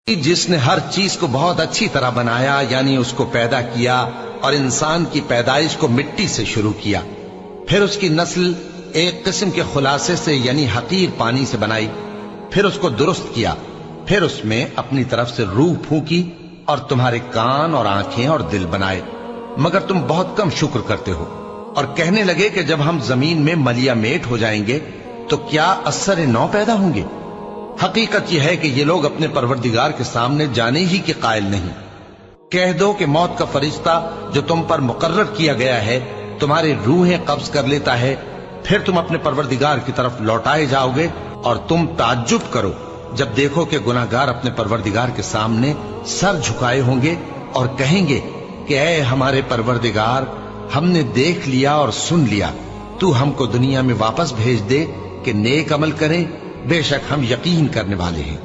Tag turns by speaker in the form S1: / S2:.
S1: जिसने हर चीज को बहुत अच्छी तरह बनाया, यानी उसको पैदा किया और इंसान की पैदाइश को मिट्टी से शुरू किया, फिर उसकी नस्ल एक किस्म के खुलासे से यानी हकीर पानी से बनाई, फिर उसको दुरुस्त किया, फिर उसमें अपनी तरफ से रूह फूंकी और तुम्हारे कान और आंखें और दिल बनाए, मगर तुम बहुत कम शुक्र करते हो। और कहने लगे कि जब हम जमीन में मलिया मेट हो जाएंगे तो क्या असर नौ पैदा होंगे। हकीकत यह है कि ये लोग अपने परवरदिगार के सामने जाने ही के कायल नहीं। कह दो कि मौत का फरिश्ता जो तुम पर मुकर्रर किया गया है तुम्हारी रूहें कब्ज कर लेता है, फिर तुम अपने परवरदिगार की तरफ लौटाए जाओगे और तुम ताज्जुब करो जब देखो कि गुनाहगार अपने परवरदिगार के सामने सर झुकाए होंगे और कहेंगे कि ऐ हमारे परवरदिगार, हमने देख लिया और सुन लिया, तू हमको दुनिया में वापस भेज दे कि नेक अमल करें, बेशक हम यकीन करने वाले हैं।